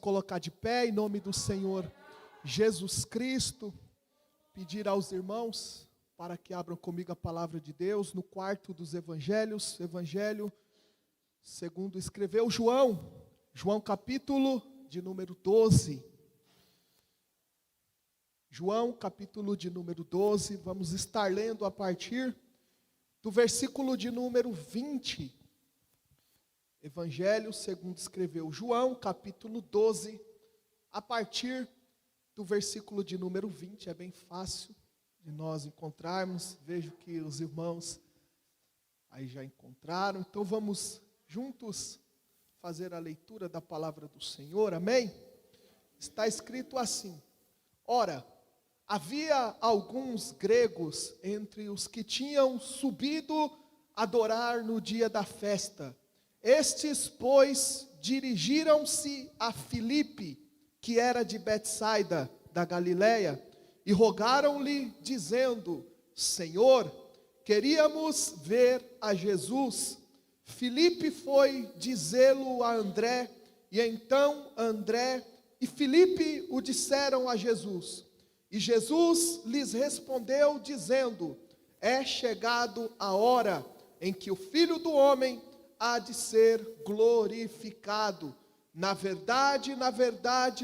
colocar de pé em nome do Senhor Jesus Cristo. Pedir aos irmãos para que abram comigo a palavra de Deus no quarto dos evangelhos, evangelho segundo escreveu João, capítulo de número 12. João, capítulo de número 12, vamos estar lendo a partir do versículo de número 20. Evangelho segundo escreveu João, capítulo 12, a partir do versículo de número 20, é bem fácil de nós encontrarmos. Vejo que os irmãos aí já encontraram, então vamos juntos fazer a leitura da palavra do Senhor, amém? Está escrito assim: ora, havia alguns gregos entre os que tinham subido adorar no dia da festa. Estes, pois, dirigiram-se a Filipe, que era de Betsaida, da Galileia, e rogaram-lhe, dizendo: Senhor, queríamos ver a Jesus. Filipe foi dizê-lo a André, e então André e Filipe o disseram a Jesus. E Jesus lhes respondeu, dizendo: é chegado a hora em que o Filho do Homem há de ser glorificado. Na verdade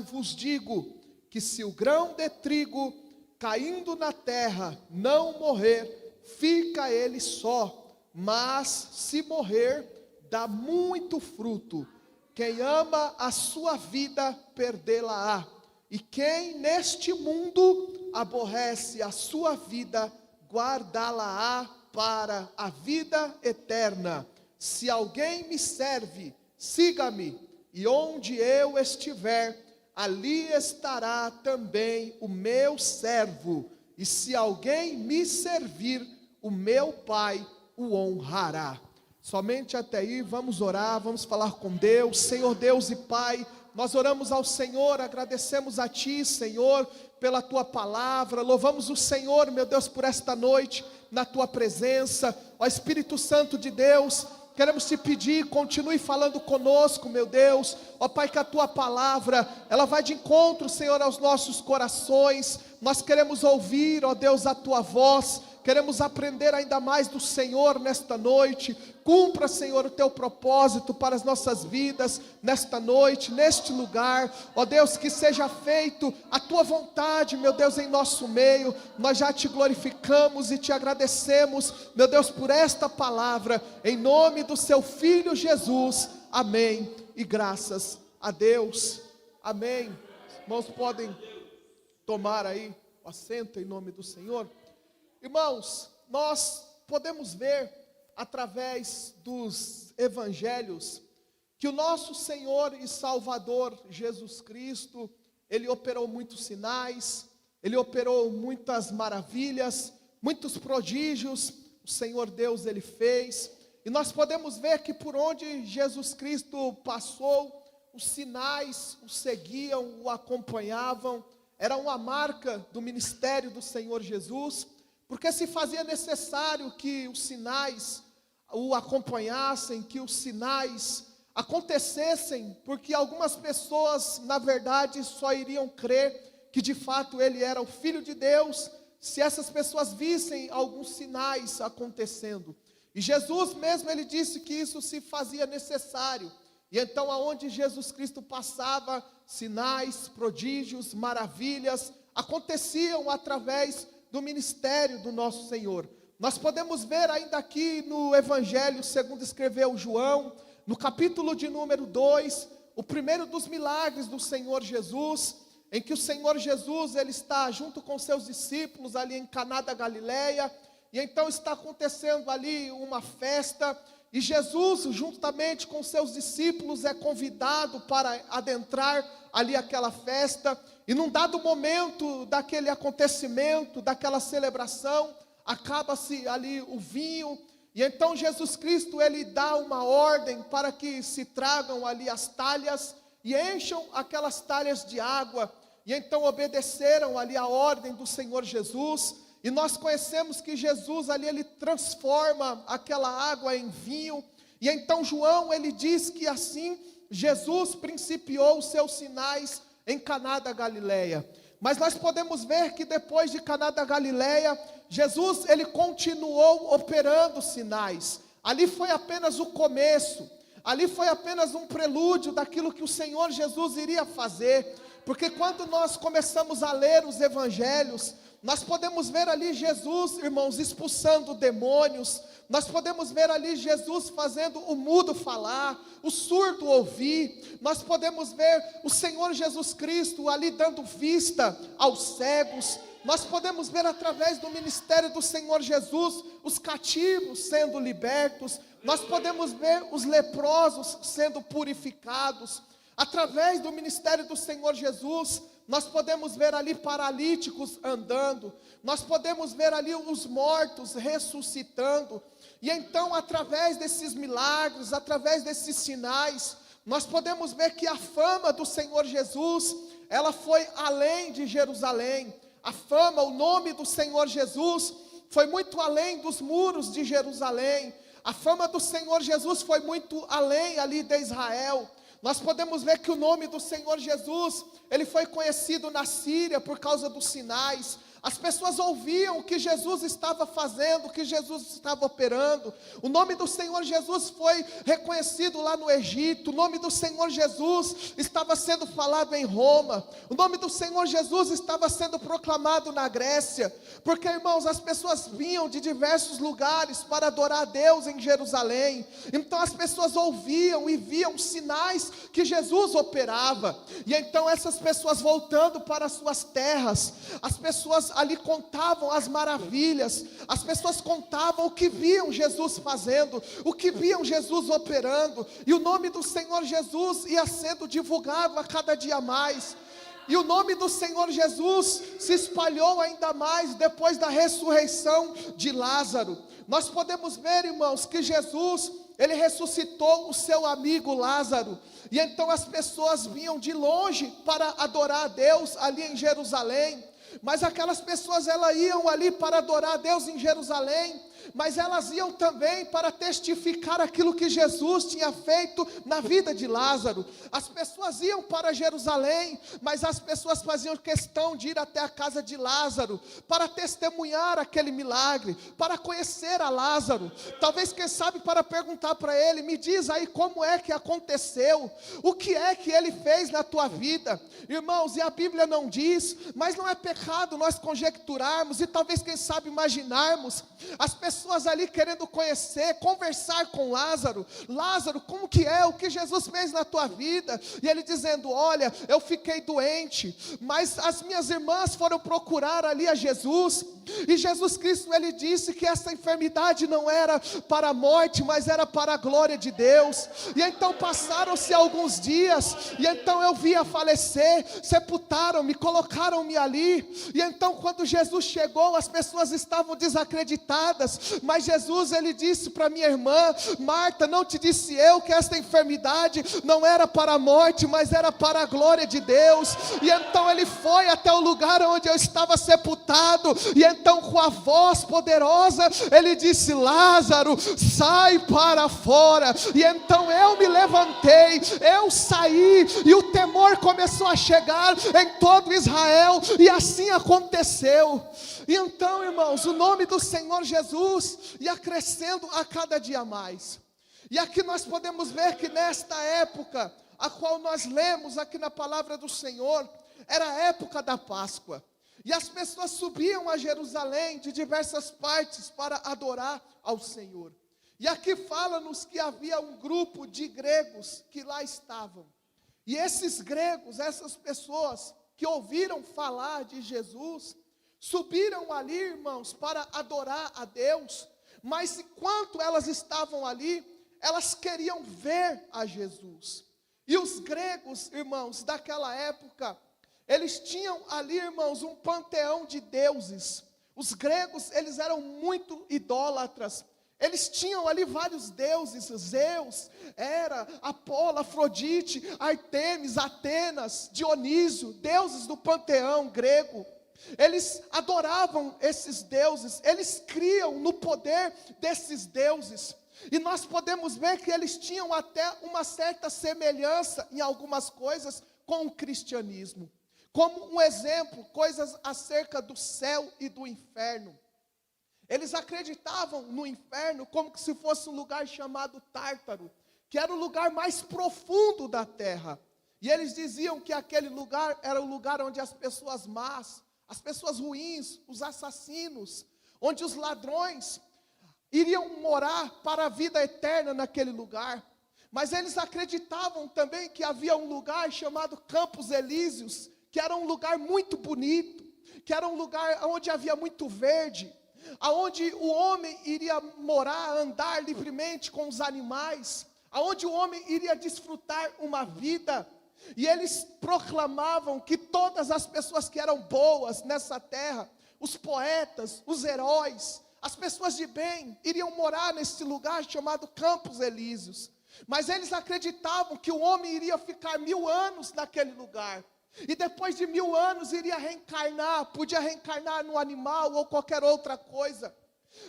vos digo, que se o grão de trigo caindo na terra não morrer, fica ele só, mas se morrer, dá muito fruto. Quem ama a sua vida, perdê-la-á. E quem neste mundo aborrece a sua vida, guardá-la-á para a vida eterna. Se alguém me serve, siga-me, e onde eu estiver, ali estará também o meu servo. E se alguém me servir, o meu Pai o honrará. Somente até aí, vamos orar, vamos falar com Deus. Senhor Deus e Pai, nós oramos ao Senhor, agradecemos a Ti, Senhor, pela Tua palavra. Louvamos o Senhor, meu Deus, por esta noite, na Tua presença. Ó Espírito Santo de Deus, queremos te pedir, continue falando conosco, meu Deus. Ó Pai, que a Tua palavra, ela vai de encontro, Senhor, aos nossos corações. Nós queremos ouvir, ó Deus, a Tua voz. Queremos aprender ainda mais do Senhor nesta noite. Cumpra, Senhor, o Teu propósito para as nossas vidas nesta noite, neste lugar. Ó Deus, que seja feito a Tua vontade, meu Deus, em nosso meio. Nós já Te glorificamos e Te agradecemos, meu Deus, por esta palavra, em nome do Seu Filho Jesus. Amém. E graças a Deus. Amém. Os irmãos podem tomar aí o assento em nome do Senhor. Irmãos, nós podemos ver através dos evangelhos que o nosso Senhor e Salvador Jesus Cristo, Ele operou muitos sinais, Ele operou muitas maravilhas, muitos prodígios, o Senhor Deus Ele fez. E nós podemos ver que por onde Jesus Cristo passou, os sinais o seguiam, o acompanhavam. Era uma marca do ministério do Senhor Jesus, porque se fazia necessário que os sinais o acompanhassem, que os sinais acontecessem, porque algumas pessoas, na verdade, só iriam crer que de fato Ele era o Filho de Deus, se essas pessoas vissem alguns sinais acontecendo. E Jesus mesmo, Ele disse que isso se fazia necessário. E então, aonde Jesus Cristo passava, sinais, prodígios, maravilhas, aconteciam através do ministério do nosso Senhor. Nós podemos ver ainda aqui no Evangelho, segundo escreveu João, no capítulo de número 2, o primeiro dos milagres do Senhor Jesus, em que o Senhor Jesus, Ele está junto com seus discípulos ali em Caná da Galileia, e então está acontecendo ali uma festa, e Jesus, juntamente com seus discípulos, é convidado para adentrar ali aquela festa. E num dado momento daquele acontecimento, daquela celebração, acaba-se ali o vinho. E então Jesus Cristo, Ele dá uma ordem para que se tragam ali as talhas e encham aquelas talhas de água. E então obedeceram ali a ordem do Senhor Jesus. E nós conhecemos que Jesus ali, Ele transforma aquela água em vinho. E então João, ele diz que assim Jesus principiou os seus sinais em Caná da Galileia. Mas nós podemos ver que depois de Caná da Galileia, Jesus ele continuou operando sinais. Ali foi apenas o começo, ali foi apenas um prelúdio daquilo que o Senhor Jesus iria fazer. Porque quando nós começamos a ler os evangelhos, nós podemos ver ali Jesus, irmãos, expulsando demônios. Nós podemos ver ali Jesus fazendo o mudo falar, o surdo ouvir. Nós podemos ver o Senhor Jesus Cristo ali dando vista aos cegos. Nós podemos ver através do ministério do Senhor Jesus os cativos sendo libertos. Nós podemos ver os leprosos sendo purificados. Através do ministério do Senhor Jesus, nós podemos ver ali paralíticos andando, nós podemos ver ali os mortos ressuscitando. E então, através desses milagres, através desses sinais, nós podemos ver que a fama do Senhor Jesus, ela foi além de Jerusalém. A fama, o nome do Senhor Jesus foi muito além dos muros de Jerusalém. A fama do Senhor Jesus foi muito além ali de Israel. Nós podemos ver que o nome do Senhor Jesus, ele foi conhecido na Síria por causa dos sinais. As pessoas ouviam o que Jesus estava fazendo, o que Jesus estava operando. O nome do Senhor Jesus foi reconhecido lá no Egito. O nome do Senhor Jesus estava sendo falado em Roma. O nome do Senhor Jesus estava sendo proclamado na Grécia. Porque, irmãos, as pessoas vinham de diversos lugares para adorar a Deus em Jerusalém. Então as pessoas ouviam e viam sinais que Jesus operava. E então essas pessoas voltando para suas terras, as pessoas ali contavam as maravilhas, as pessoas contavam o que viam Jesus fazendo, o que viam Jesus operando, e o nome do Senhor Jesus ia sendo divulgado a cada dia mais. E o nome do Senhor Jesus se espalhou ainda mais depois da ressurreição de Lázaro. Nós podemos ver, irmãos, que Jesus, ele ressuscitou o seu amigo Lázaro. E então as pessoas vinham de longe para adorar a Deus ali em Jerusalém. Mas aquelas pessoas, elas iam ali para adorar a Deus em Jerusalém, mas elas iam também para testificar aquilo que Jesus tinha feito na vida de Lázaro. As pessoas iam para Jerusalém, mas as pessoas faziam questão de ir até a casa de Lázaro, para testemunhar aquele milagre, para conhecer a Lázaro, talvez, quem sabe, para perguntar para ele: me diz aí como é que aconteceu, o que é que ele fez na tua vida. Irmãos, e a Bíblia não diz, mas não é pecado nós conjecturarmos, e talvez, quem sabe, imaginarmos, as pessoas ali querendo conhecer, conversar com Lázaro. Lázaro, como que é, o que Jesus fez na tua vida? E ele dizendo: olha, eu fiquei doente, mas as minhas irmãs foram procurar ali a Jesus, e Jesus Cristo, ele disse que essa enfermidade não era para a morte, mas era para a glória de Deus. E então passaram-se alguns dias, e então eu vi a falecer, sepultaram-me, colocaram-me ali. E então quando Jesus chegou, as pessoas estavam desacreditadas, mas Jesus, ele disse para minha irmã: Marta, não te disse eu que esta enfermidade não era para a morte, mas era para a glória de Deus? E então ele foi até o lugar onde eu estava sepultado, e então com a voz poderosa, ele disse: Lázaro, sai para fora. E então eu me levantei, eu saí, e o temor começou a chegar em todo Israel, e assim aconteceu. E então, irmãos, o nome do Senhor Jesus ia crescendo a cada dia mais. E aqui nós podemos ver que nesta época, a qual nós lemos aqui na palavra do Senhor, era a época da Páscoa. E as pessoas subiam a Jerusalém de diversas partes para adorar ao Senhor. E aqui fala-nos que havia um grupo de gregos que lá estavam. E esses gregos, essas pessoas que ouviram falar de Jesus, subiram ali, irmãos, para adorar a Deus. Mas enquanto elas estavam ali, elas queriam ver a Jesus. E os gregos, irmãos, daquela época, eles tinham ali, irmãos, um panteão de deuses. Os gregos, eles eram muito idólatras. Eles tinham ali vários deuses: Zeus, Hera, Apolo, Afrodite, Artemis, Atenas, Dionísio, deuses do panteão grego. Eles adoravam esses deuses, eles criam no poder desses deuses. E nós podemos ver que eles tinham até uma certa semelhança em algumas coisas com o cristianismo. Como um exemplo, coisas acerca do céu e do inferno. Eles acreditavam no inferno como se fosse um lugar chamado Tártaro, que era o lugar mais profundo da terra. E eles diziam que aquele lugar era o lugar onde as pessoas más, as pessoas ruins, os assassinos, onde os ladrões iriam morar para a vida eterna naquele lugar. Mas eles acreditavam também que havia um lugar chamado Campos Elíseos, que era um lugar muito bonito, que era um lugar onde havia muito verde, aonde o homem iria morar, andar livremente com os animais, aonde o homem iria desfrutar uma vida. E eles proclamavam que todas as pessoas que eram boas nessa terra, os poetas, os heróis, as pessoas de bem, iriam morar nesse lugar chamado Campos Elíseos. Mas eles acreditavam que o homem iria ficar 1000 anos naquele lugar. E depois de 1000 anos iria reencarnar, podia reencarnar no animal ou qualquer outra coisa.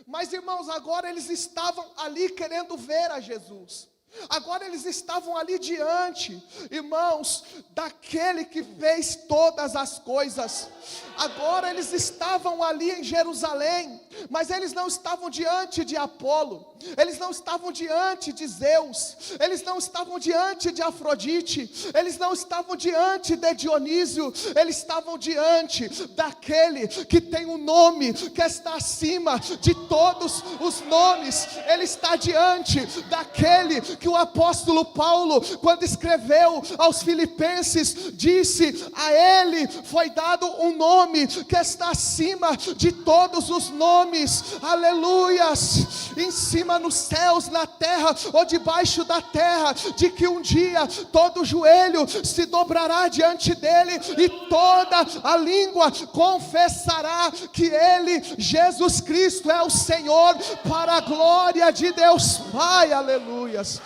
Mas irmãos, agora eles estavam ali querendo ver a Jesus. Agora eles estavam ali diante, irmãos, daquele que fez todas as coisas. Agora eles estavam ali em Jerusalém, mas eles não estavam diante de Apolo, eles não estavam diante de Zeus, eles não estavam diante de Afrodite, eles não estavam diante de Dionísio, eles estavam diante daquele que tem um nome que está acima de todos os nomes. Ele está diante daquele que o apóstolo Paulo, quando escreveu aos Filipenses, disse: a ele foi dado um nome que está acima de todos os nomes. Aleluias! Em cima nos céus, na terra ou debaixo da terra, de que um dia todo joelho se dobrará diante dele e toda a língua confessará que ele, Jesus Cristo, é o Senhor, para a glória de Deus Pai. Aleluias!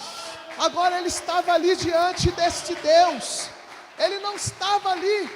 Agora ele estava ali diante deste Deus. Ele não estava ali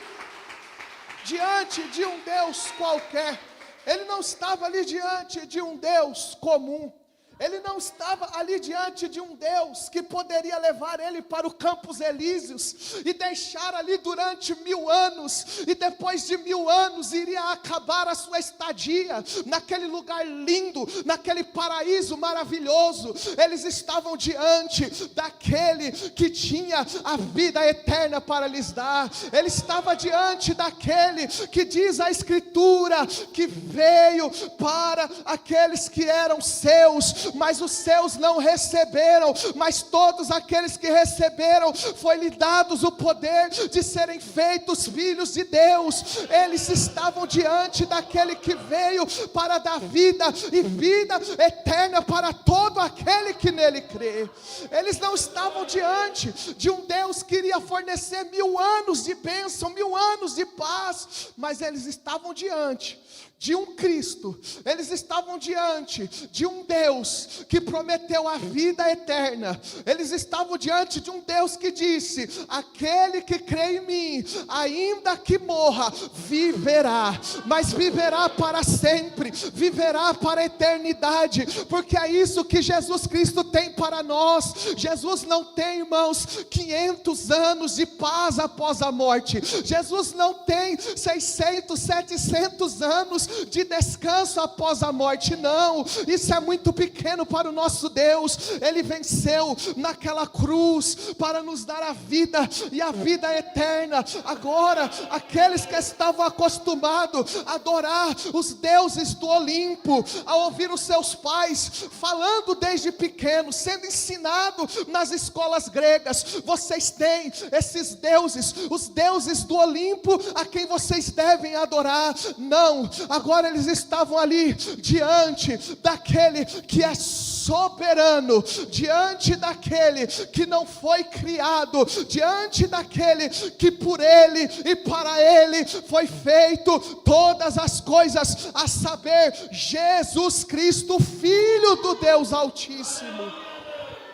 diante de um Deus qualquer. Ele não estava ali diante de um Deus comum. Ele não estava ali diante de um Deus que poderia levar ele para o Campos Elíseos e deixar ali durante 1000 anos, e depois de 1000 anos iria acabar a sua estadia naquele lugar lindo, naquele paraíso maravilhoso. Eles estavam diante daquele que tinha a vida eterna para lhes dar. Ele estava diante daquele que diz a Escritura que veio para aqueles que eram seus, mas os seus não receberam. Mas todos aqueles que receberam, foi-lhe dados o poder de serem feitos filhos de Deus. Eles estavam diante daquele que veio para dar vida, e vida eterna para todo aquele que nele crê. Eles não estavam diante de um Deus que iria fornecer 1000 anos de bênção, 1000 anos de paz, mas eles estavam diante de um Cristo. Eles estavam diante de um Deus que prometeu a vida eterna. Eles estavam diante de um Deus que disse: aquele que crê em mim, ainda que morra, viverá, mas viverá para sempre, viverá para a eternidade, porque é isso que Jesus Cristo tem para nós. Jesus não tem, irmãos, 500 anos de paz após a morte. Jesus não tem 600, 700 anos de descanso após a morte. Não, isso é muito pequeno para o nosso Deus. Ele venceu naquela cruz para nos dar a vida e a vida eterna. Agora, aqueles que estavam acostumados a adorar os deuses do Olimpo, a ouvir os seus pais falando desde pequeno, sendo ensinado nas escolas gregas: vocês têm esses deuses, os deuses do Olimpo, a quem vocês devem adorar. Não, agora eles estavam ali diante daquele que é soberano, diante daquele que não foi criado, diante daquele que por ele e para ele foi feito todas as coisas, a saber, Jesus Cristo, Filho do Deus Altíssimo.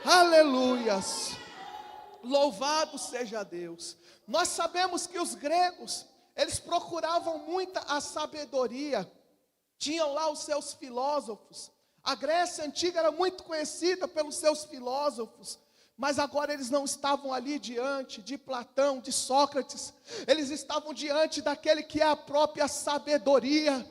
Aleluias! Louvado seja Deus. Nós sabemos que os gregos, eles procuravam muita a sabedoria. Tinham lá os seus filósofos, A Grécia antiga era muito conhecida pelos seus filósofos, mas agora eles não estavam ali diante de Platão, de Sócrates. Eles estavam diante daquele que é a própria sabedoria.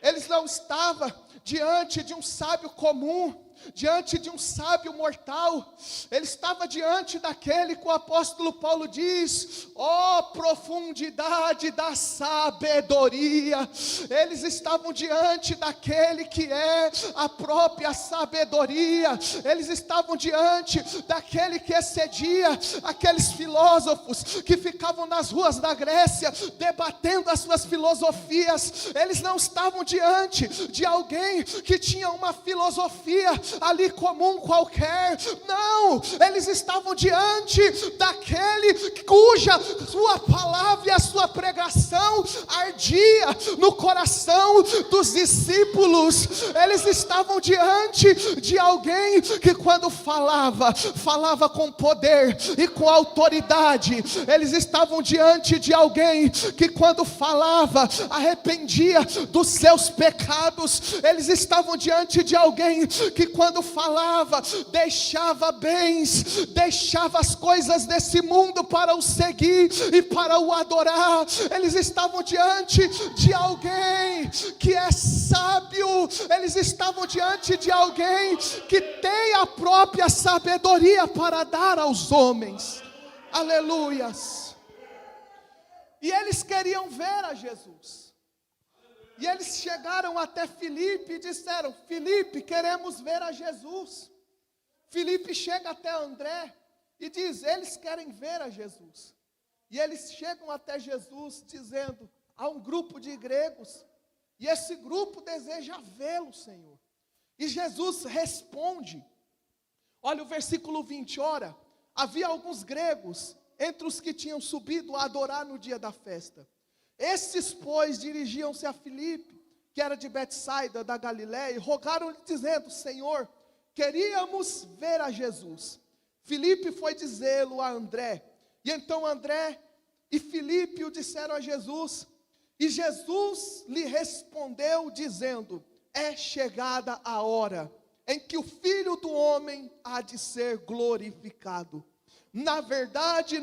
Eles não estavam diante de um sábio comum, diante de um sábio mortal. Ele estava diante daquele que o apóstolo Paulo diz: ó profundidade da sabedoria. Eles estavam diante daquele que é a própria sabedoria. Eles estavam diante daquele que excedia aqueles filósofos que ficavam nas ruas da Grécia debatendo as suas filosofias. Eles não estavam diante de alguém que tinha uma filosofia ali comum qualquer. Não, eles estavam diante daquele cuja sua palavra e a sua pregação ardia no coração dos discípulos. Eles estavam diante de alguém que quando falava com poder e com autoridade. Eles estavam diante de alguém que quando falava arrependia dos seus pecados. Eles estavam diante de alguém que quando falava deixava bens, deixava as coisas desse mundo para o seguir e para o adorar. Eles estavam diante de alguém que é sábio. Eles estavam diante de alguém que tem a própria sabedoria para dar aos homens. Aleluias. E eles queriam ver a Jesus. E eles chegaram até Filipe e disseram: Filipe, queremos ver a Jesus. Filipe chega até André e diz: eles querem ver a Jesus. E eles chegam até Jesus dizendo: há um grupo de gregos, e esse grupo deseja vê-lo, Senhor. E Jesus responde, olha o versículo 20, ora, havia alguns gregos entre os que tinham subido a adorar no dia da festa. Esses, pois, dirigiam-se a Filipe, que era de Betsaida, da Galiléia, e rogaram-lhe dizendo: Senhor, queríamos ver a Jesus. Filipe foi dizê-lo a André, e então André e Filipe o disseram a Jesus, e Jesus lhe respondeu dizendo: é chegada a hora em que o Filho do Homem há de ser glorificado. Na verdade,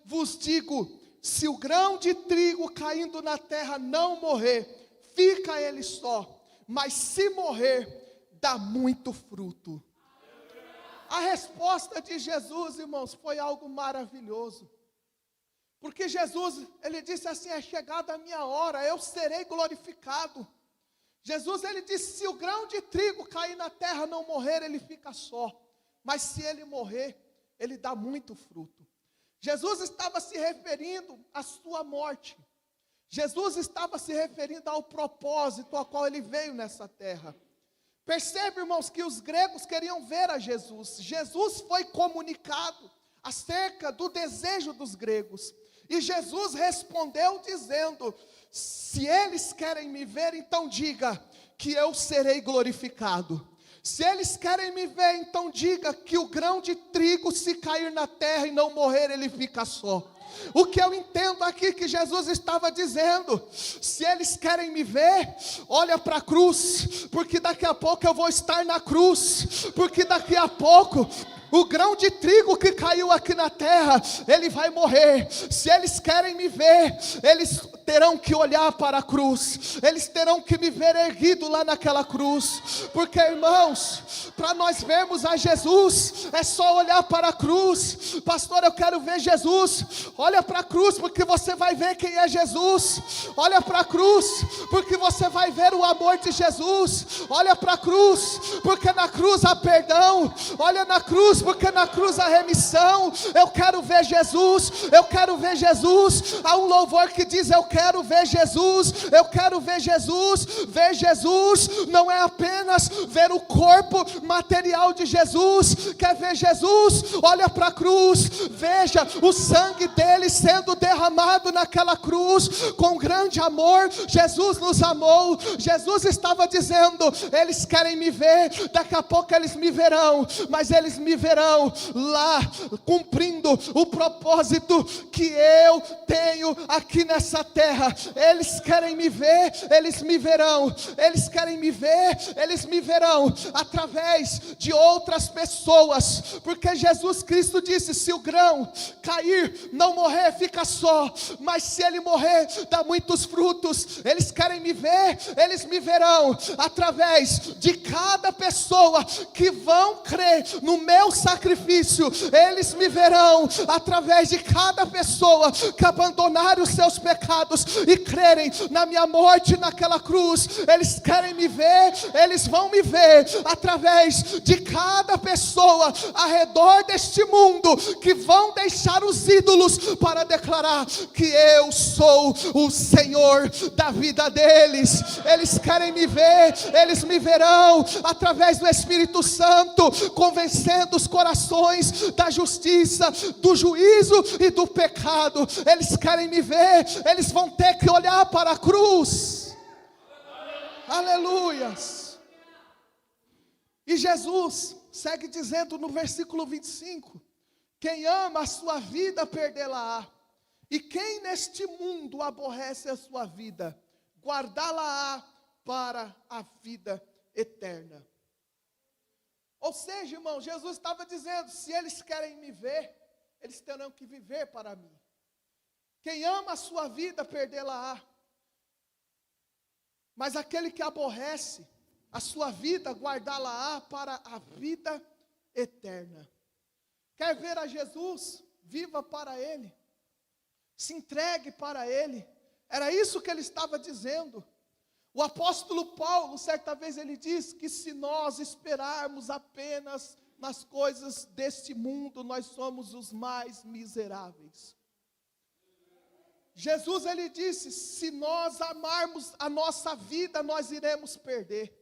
vos digo, se o grão de trigo caindo na terra não morrer, fica ele só, mas se morrer, dá muito fruto. A resposta de Jesus, irmãos, foi algo maravilhoso. Porque Jesus, ele disse assim: é chegada a minha hora, eu serei glorificado. Jesus, ele disse: se o grão de trigo cair na terra não morrer, ele fica só, mas se ele morrer, ele dá muito fruto. Jesus estava se referindo à sua morte. Jesus estava se referindo ao propósito ao qual ele veio nessa terra. Percebe, irmãos, que os gregos queriam ver a Jesus. Jesus foi comunicado acerca do desejo dos gregos. E Jesus respondeu dizendo: se eles querem me ver, então diga que eu serei glorificado. Se eles querem me ver, então diga que o grão de trigo, se cair na terra e não morrer, ele fica só. O que eu entendo aqui que Jesus estava dizendo: se eles querem me ver, olha para a cruz, porque daqui a pouco eu vou estar na cruz, porque daqui a pouco o grão de trigo que caiu aqui na terra, ele vai morrer. Se eles querem me ver, eles terão que olhar para a cruz, eles terão que me ver erguido lá naquela cruz, porque, irmãos, para nós vermos a Jesus, é só olhar para a cruz. Pastor, eu quero ver Jesus. Olha para a cruz, porque você vai ver quem é Jesus. Olha para a cruz, porque você vai ver o amor de Jesus. Olha para a cruz, porque na cruz há perdão. Olha na cruz, porque na cruz há remissão. Eu quero ver Jesus, eu quero ver Jesus. Há um louvor que diz: eu quero ver Jesus, eu quero ver Jesus. Ver Jesus não é apenas ver o corpo material de Jesus. Quer ver Jesus? Olha para a cruz, veja o sangue dele sendo derramado naquela cruz, com grande amor. Jesus nos amou. Jesus estava dizendo: eles querem me ver, daqui a pouco eles me verão, mas eles me verão lá, cumprindo o propósito que eu tenho aqui nessa terra. terra, eles querem me ver, eles me verão. Eles querem me ver, eles me verão através de outras pessoas, porque Jesus Cristo disse: se o grão cair, não morrer, fica só, mas se ele morrer, dá muitos frutos. Eles querem me ver, eles me verão através de cada pessoa que vão crer no meu sacrifício. Eles me verão através de cada pessoa que abandonarem os seus pecados e crerem na minha morte naquela cruz. Eles querem me ver, eles vão me ver através de cada pessoa ao redor deste mundo que vão deixar os ídolos para declarar que eu sou o Senhor da vida deles. Eles querem me ver, eles me verão através do Espírito Santo, convencendo os corações da justiça, do juízo e do pecado. Eles querem me ver, eles vão ter que olhar para a cruz. Aleluias. E Jesus segue dizendo no versículo 25: quem ama a sua vida, perdê-la-á. E quem neste mundo aborrece a sua vida, guardá-la-á para a vida eterna. Ou seja, irmão, Jesus estava dizendo: se eles querem me ver, eles terão que viver para mim. Quem ama a sua vida, perdê-la-á. Mas aquele que aborrece a sua vida, guardá-la-á para a vida eterna. Quer ver a Jesus? Viva para Ele. Se entregue para Ele. Era isso que ele estava dizendo. O apóstolo Paulo, certa vez ele disse que se nós esperarmos apenas nas coisas deste mundo, nós somos os mais miseráveis. Jesus, ele disse: se nós amarmos a nossa vida, nós iremos perder.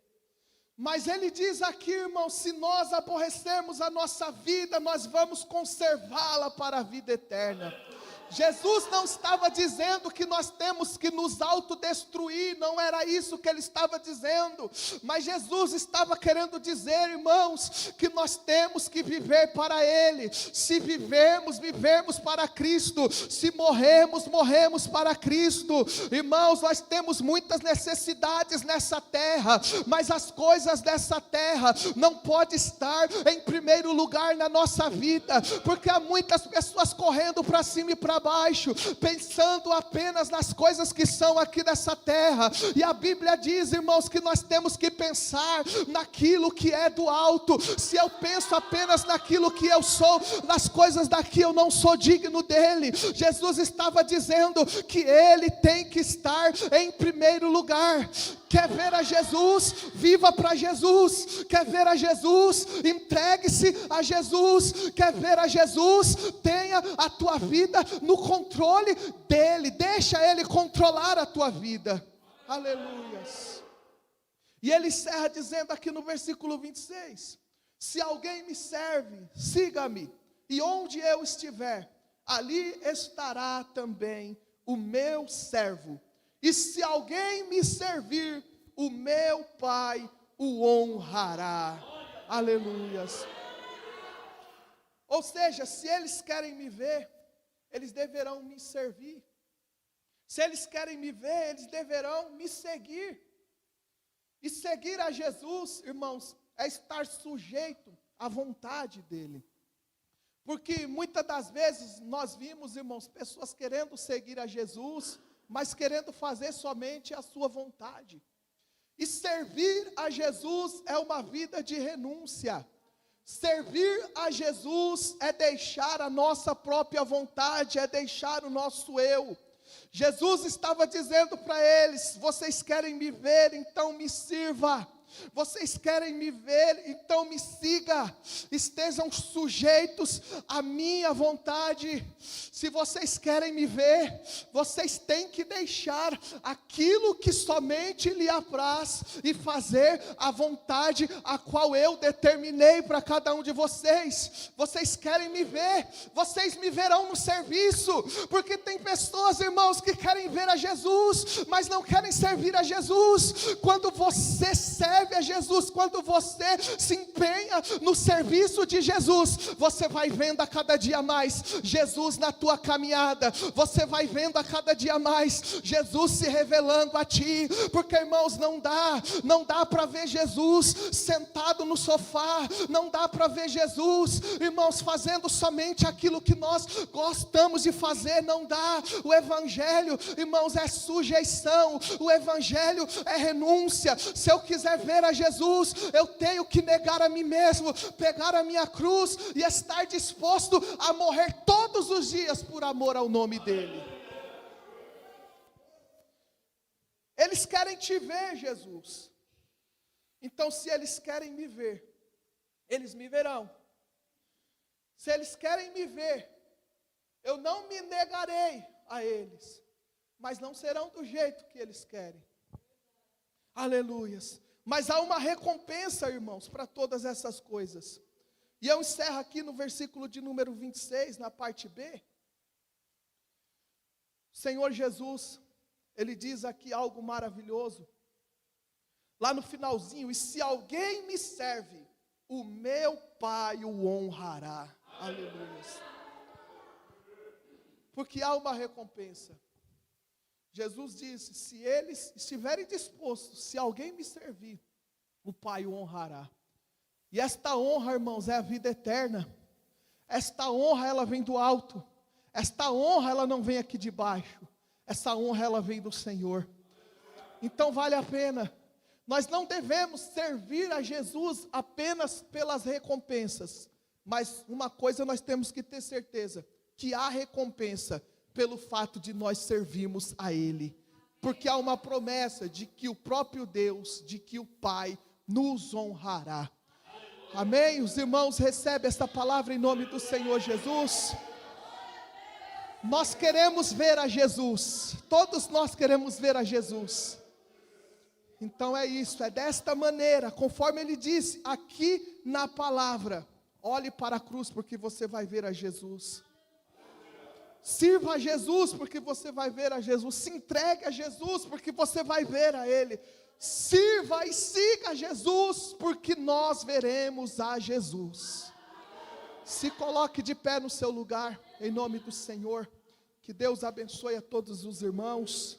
Mas ele diz aqui, irmão, se nós aborrecermos a nossa vida, nós vamos conservá-la para a vida eterna. Jesus não estava dizendo que nós temos que nos autodestruir, não era isso que ele estava dizendo, mas Jesus estava querendo dizer, irmãos, que nós temos que viver para Ele. Se vivermos, vivemos para Cristo. Se morremos, morremos para Cristo. Irmãos, nós temos muitas necessidades nessa terra, mas as coisas dessa terra não podem estar em primeiro lugar na nossa vida, porque há muitas pessoas correndo para cima e para baixo, pensando apenas nas coisas que são aqui dessa terra. E a Bíblia diz, irmãos, que nós temos que pensar naquilo que é do alto. Se eu penso apenas naquilo que eu sou, nas coisas daqui, eu não sou digno dele. Jesus estava dizendo que ele tem que estar em primeiro lugar. Quer ver a Jesus? Viva para Jesus. Quer ver a Jesus? Entregue-se a Jesus. Quer ver a Jesus? Tenha a tua vida no controle dele. Deixa ele controlar a tua vida. Aleluias. E ele encerra dizendo aqui no versículo 26: se alguém me serve, siga-me, e onde eu estiver, ali estará também o meu servo. E se alguém me servir, o meu Pai o honrará. Aleluias. Ou seja, se eles querem me ver, eles deverão me servir. Se eles querem me ver, eles deverão me seguir. E seguir a Jesus, irmãos, é estar sujeito à vontade dele. Porque muitas das vezes nós vimos, irmãos, pessoas querendo seguir a Jesus, mas querendo fazer somente a sua vontade. E servir a Jesus é uma vida de renúncia. Servir a Jesus é deixar a nossa própria vontade, é deixar o nosso eu. Jesus estava dizendo para eles: vocês querem me ver, então me sirva. Vocês querem me ver, então me siga. Estejam sujeitos à minha vontade. Se vocês querem me ver, vocês têm que deixar aquilo que somente lhe apraz e fazer a vontade a qual eu determinei para cada um de vocês. Vocês querem me ver, vocês me verão no serviço, porque tem pessoas, irmãos, que querem ver a Jesus, mas não querem servir a Jesus. Quando você serve serve a Jesus, quando você se empenha no serviço de Jesus, você vai vendo a cada dia mais Jesus na tua caminhada, você vai vendo a cada dia mais Jesus se revelando a ti, porque irmãos, não dá para ver Jesus sentado no sofá, não dá para ver Jesus, irmãos, fazendo somente aquilo que nós gostamos de fazer, não dá. O Evangelho, irmãos, é sujeição, o Evangelho é renúncia. Se eu quiser ver a Jesus, eu tenho que negar a mim mesmo, pegar a minha cruz e estar disposto a morrer todos os dias por amor ao nome dEle. Eles querem te ver, Jesus. Então, se eles querem me ver, eles me verão. Se eles querem me ver, eu não me negarei a eles, mas não serão do jeito que eles querem. Aleluias. Mas há uma recompensa, irmãos, para todas essas coisas. E eu encerro aqui no versículo de número 26, na parte B. O Senhor Jesus, Ele diz aqui algo maravilhoso. Lá no finalzinho: e se alguém me serve, o meu Pai o honrará. Aleluia. Porque há uma recompensa. Jesus disse: se eles estiverem dispostos, se alguém me servir, o Pai o honrará. E esta honra, irmãos, é a vida eterna. Esta honra, ela vem do alto. Esta honra, ela não vem aqui de baixo. Essa honra, ela vem do Senhor. Então vale a pena. Nós não devemos servir a Jesus apenas pelas recompensas. Mas uma coisa nós temos que ter certeza: que há recompensa pelo fato de nós servirmos a Ele. Porque há uma promessa de que o próprio Deus, de que o Pai nos honrará. Amém? Os irmãos recebem esta palavra em nome do Senhor Jesus. Nós queremos ver a Jesus. Todos nós queremos ver a Jesus. Então é isso, é desta maneira, conforme Ele disse aqui na palavra: olhe para a cruz, porque você vai ver a Jesus. Sirva a Jesus, porque você vai ver a Jesus. Se entregue a Jesus, porque você vai ver a Ele. Sirva e siga Jesus, porque nós veremos a Jesus. Se coloque de pé no seu lugar, em nome do Senhor. Que Deus abençoe a todos os irmãos.